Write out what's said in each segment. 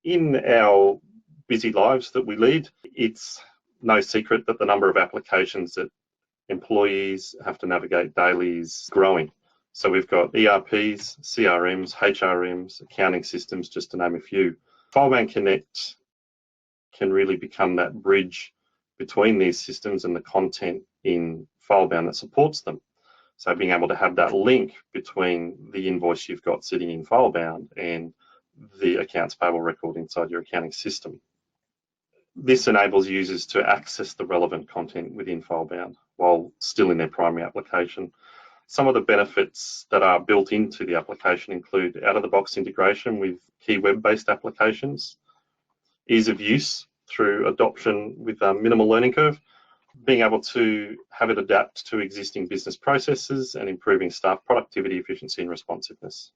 In our busy lives that we lead, it's no secret that the number of applications that employees have to navigate daily is growing. So we've got ERPs, CRMs, HRMs, accounting systems, just to name a few. FileBound Connect can really become that bridge between these systems and the content in FileBound that supports them. So being able to have that link between the invoice you've got sitting in FileBound and the accounts payable record inside your accounting system. This enables users to access the relevant content within FileBound while still in their primary application. Some of the benefits that are built into the application include out-of-the-box integration with key web-based applications, ease of use through adoption with a minimal learning curve, being able to have it adapt to existing business processes and improving staff productivity, efficiency, and responsiveness.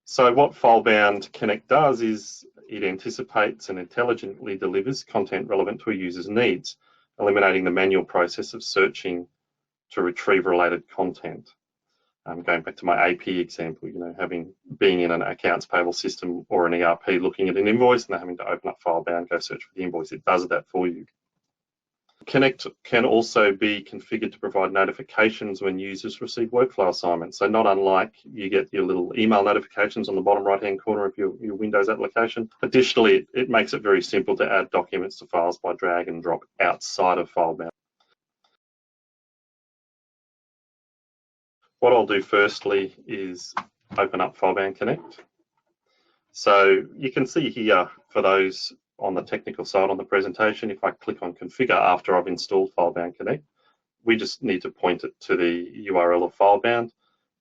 So what FileBound Connect does is it anticipates and intelligently delivers content relevant to a user's needs, eliminating the manual process of searching to retrieve related content. Going back to my AP example, being in an accounts payable system or an ERP looking at an invoice and having to open up FileBound, go search for the invoice, it does that for you. Connect can also be configured to provide notifications when users receive workflow assignments. So not unlike you get your little email notifications on the bottom right-hand corner of your Windows application. Additionally, it makes it very simple to add documents to files by drag and drop outside of FileBound. What I'll do firstly is open up FileBound Connect. So you can see here, for those on the technical side on the presentation, if I click on Configure after I've installed FileBound Connect, we just need to point it to the URL of FileBound,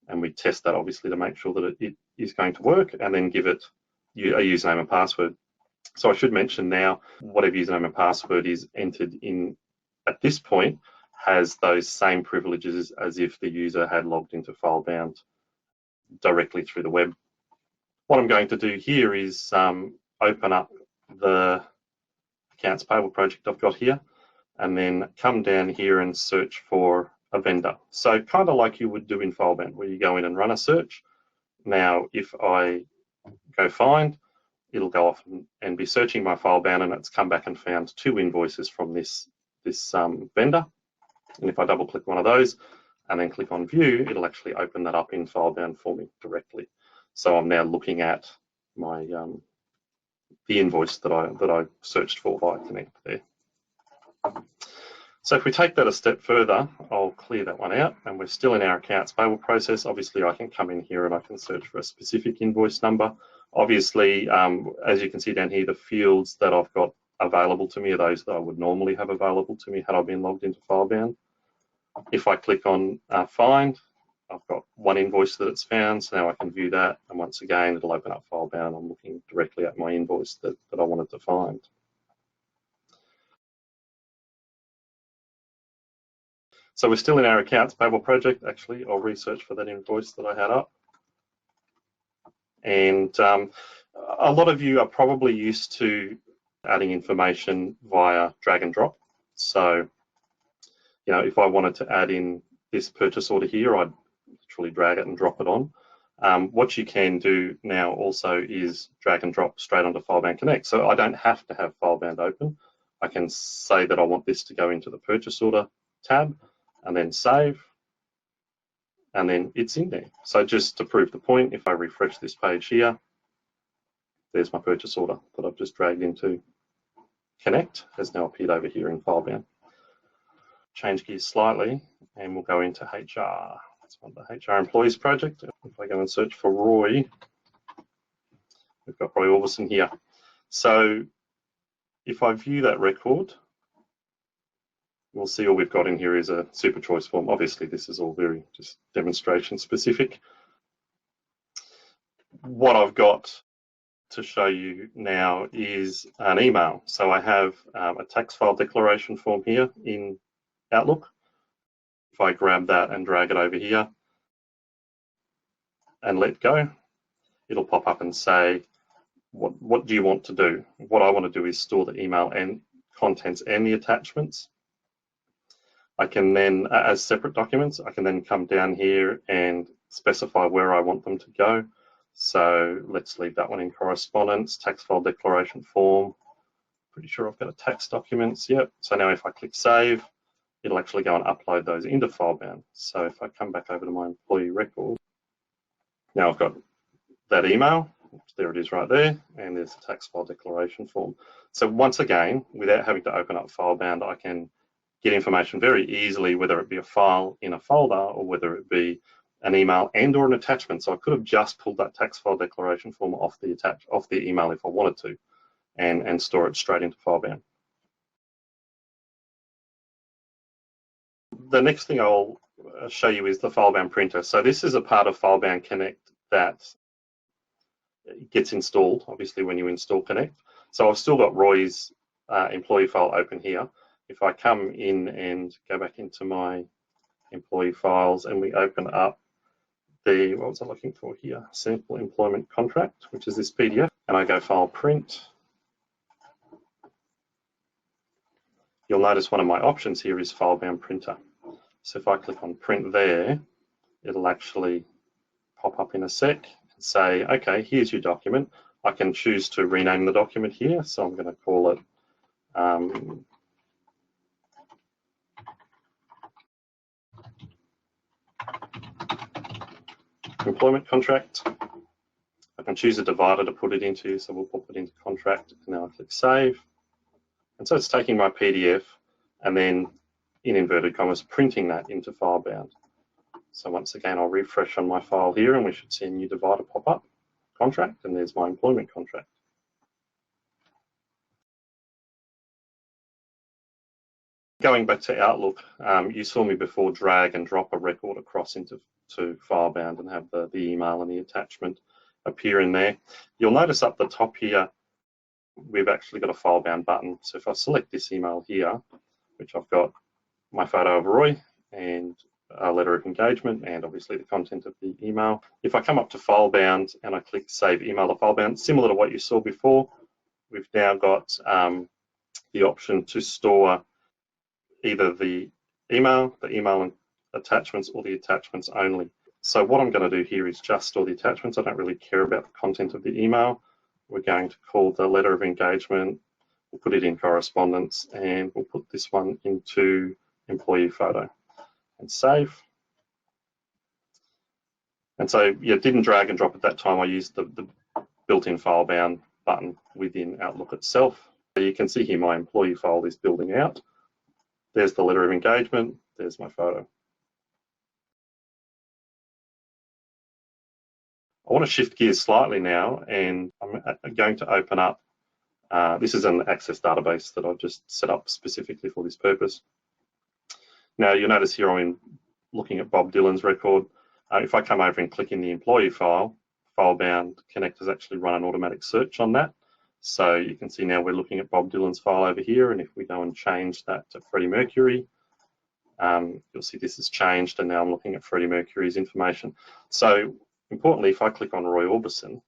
and we test that obviously to make sure that it is going to work, and then give it a username and password. So I should mention now, whatever username and password is entered in at this point has those same privileges as if the user had logged into FileBound directly through the web. What I'm going to do here is open up the accounts payable project I've got here, and then come down here and search for a vendor. So kind of like you would do in FileBound, where you go in and run a search. Now, if I go find, it'll go off and be searching my FileBound, and it's come back and found 2 invoices from this vendor. And if I double click one of those and then click on view, it'll actually open that up in FileBound for me directly. So I'm now looking at my the invoice that I searched for via Connect there. So if we take that a step further, I'll clear that one out, and we're still in our accounts payable process. Obviously, I can come in here and I can search for a specific invoice number. Obviously, as you can see down here, the fields that I've got available to me are those that I would normally have available to me had I been logged into FileBound. If I click on Find, I've got one invoice that it's found, so now I can view that, and once again it'll open up FileBound. I'm looking directly at my invoice that I wanted to find. So we're still in our accounts payable project. Actually, I'll research for that invoice that I had up. And a lot of you are probably used to adding information via drag and drop. So, if I wanted to add in this purchase order here, I'd literally drag it and drop it on. What you can do now also is drag and drop straight onto FileBound Connect. So I don't have to have FileBound open. I can say that I want this to go into the purchase order tab, and then save, and then it's in there. So just to prove the point, if I refresh this page here, there's my purchase order that I've just dragged into Connect, has now appeared over here in FileBound. Change gears slightly, and we'll go into HR. That's one of the HR employees project. If I go and search for Roy, we've got Roy Orbison here. So if I view that record, we'll see all we've got in here is a super choice form. Obviously, this is all very just demonstration specific. What I've got to show you now is an email. So I have a tax file declaration form here in Outlook. If I grab that and drag it over here and let go, it'll pop up and say, what do you want to do? What I want to do is store the email and contents and the attachments. I can then, as separate documents, I can then come down here and specify where I want them to go. So let's leave that one in correspondence, tax file declaration form. Pretty sure I've got a tax documents, yep. So now if I click save, it'll actually go and upload those into FileBound. So if I come back over to my employee record, now I've got that email, there it is right there, and there's the tax file declaration form. So once again, without having to open up FileBound, I can get information very easily, whether it be a file in a folder or whether it be an email and or an attachment. So I could have just pulled that tax file declaration form off the email if I wanted to, and store it straight into FileBound. The next thing I'll show you is the FileBound printer. So this is a part of FileBound Connect that gets installed, obviously, when you install Connect. So I've still got Roy's employee file open here. If I come in and go back into my employee files and we open up the, what was I looking for here? Sample employment contract, which is this PDF, and I go File Print. You'll notice one of my options here is FileBound Printer. So if I click on Print there, it'll actually pop up in a sec and say, okay, here's your document. I can choose to rename the document here, so I'm going to call it employment contract. I can choose a divider to put it into, so we'll pop it into contract, and now I click save. And so it's taking my PDF and then, in inverted commas, printing that into FileBound. So once again, I'll refresh on my file here and we should see a new divider pop up, contract, and there's my employment contract. Going back to Outlook, you saw me before drag and drop a record across into FileBound and have the email and the attachment appear in there. You'll notice up the top here, we've actually got a FileBound button. So if I select this email here, which I've got my photo of Roy and a letter of engagement and obviously the content of the email. If I come up to FileBound and I click Save Email to FileBound, similar to what you saw before, we've now got the option to store either the email and attachments, or the attachments only. So what I'm going to do here is just store the attachments. I don't really care about the content of the email. We're going to call the letter of engagement, we'll put it in correspondence, and we'll put this one into employee photo and save. And so, yeah, didn't drag and drop at that time. I used the built-in FileBound button within Outlook itself. So you can see here my employee file is building out. There's the letter of engagement, there's my photo. I want to shift gears slightly now, and I'm going to open up, this is an Access database that I've just set up specifically for this purpose. Now you'll notice here I'm looking at Bob Dylan's record. If I come over and click in the employee file, FileBound Connect has actually run an automatic search on that. So you can see now we're looking at Bob Dylan's file over here, and if we go and change that to Freddie Mercury, you'll see this has changed, and now I'm looking at Freddie Mercury's information. So importantly, if I click on Roy Orbison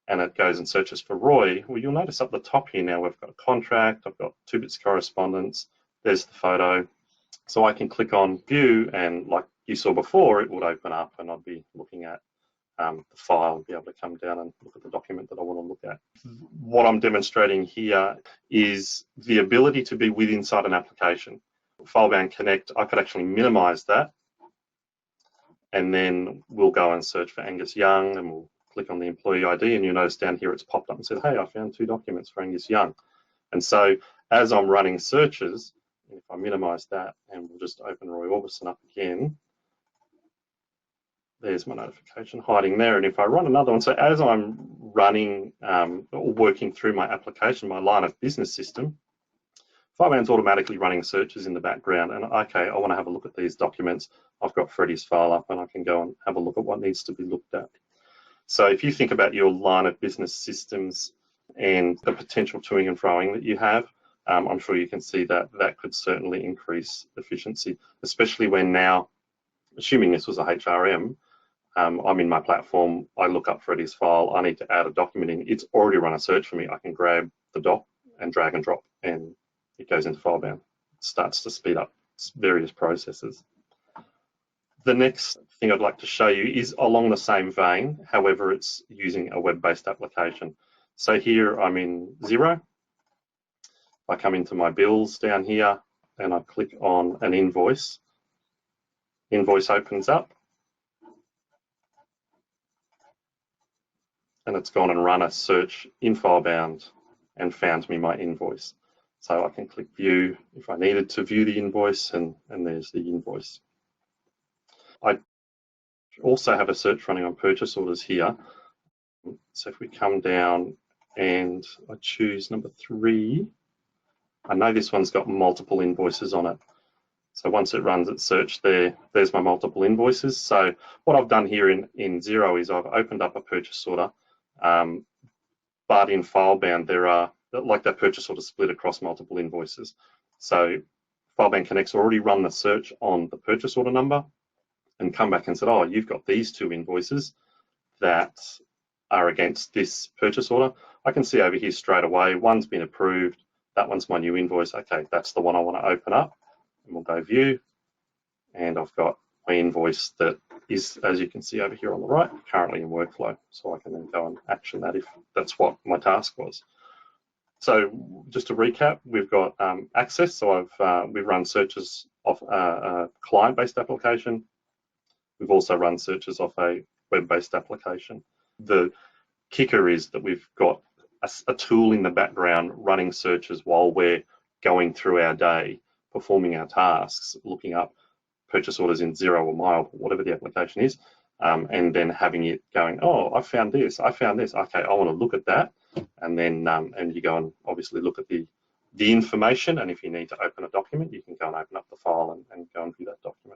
and it goes and searches for Roy, well, you'll notice up the top here now we've got a contract, I've got 2 bits correspondence, there's the photo. So I can click on view, and like you saw before, it would open up and I'd be looking at the file and be able to come down and look at the document that I want to look at. What I'm demonstrating here is the ability to be inside an application. FileBound Connect, I could actually minimize that, and then we'll go and search for Angus Young, and we'll click on the employee ID, and you'll notice down here it's popped up and said, hey, I found 2 documents for Angus Young. And so as I'm running searches, if I minimize that and we'll just open Roy Orbison up again, there's my notification hiding there. And if I run another one, so as I'm running or working through my application, my line of business system, FileBound's automatically running searches in the background, and okay, I want to have a look at these documents. I've got Freddie's file up and I can go and have a look at what needs to be looked at. So if you think about your line of business systems and the potential toing and froing that you have, I'm sure you can see that that could certainly increase efficiency, especially when now, assuming this was a HRM, I'm in my platform, I look up Freddie's file, I need to add a document in, it's already run a search for me. I can grab the doc and drag and drop, and it goes into FileBound. It starts to speed up various processes. The next thing I'd like to show you is along the same vein, however, it's using a web-based application. So here I'm in Xero. I come into my bills down here and I click on an invoice. Invoice opens up and it's gone and run a search in FileBound and found me my invoice. So I can click view if I needed to view the invoice, and there's the invoice. I also have a search running on purchase orders here. So if we come down and I choose number 3, I know this one's got multiple invoices on it. So once it runs its search there's my multiple invoices. So what I've done here in Xero is I've opened up a purchase order, but in FileBound there are, like that purchase order split across multiple invoices. So FileBound Connect's already run the search on the purchase order number and come back and said, oh, you've got these 2 invoices that are against this purchase order. I can see over here straight away, one's been approved, that one's my new invoice. Okay, that's the one I want to open up. And we'll go view, and I've got my invoice that is, as you can see over here on the right, currently in workflow. So I can then go and action that if that's what my task was. So just to recap, we've got access. So we've run searches off a client-based application. We've also run searches off a web-based application. The kicker is that we've got a tool in the background running searches while we're going through our day, performing our tasks, looking up purchase orders in Xero or Mile, whatever the application is, and then having it going, oh, I found this. Okay, I want to look at that. And then and you go and obviously look at the information. And if you need to open a document, you can go and open up the file and go and view that document.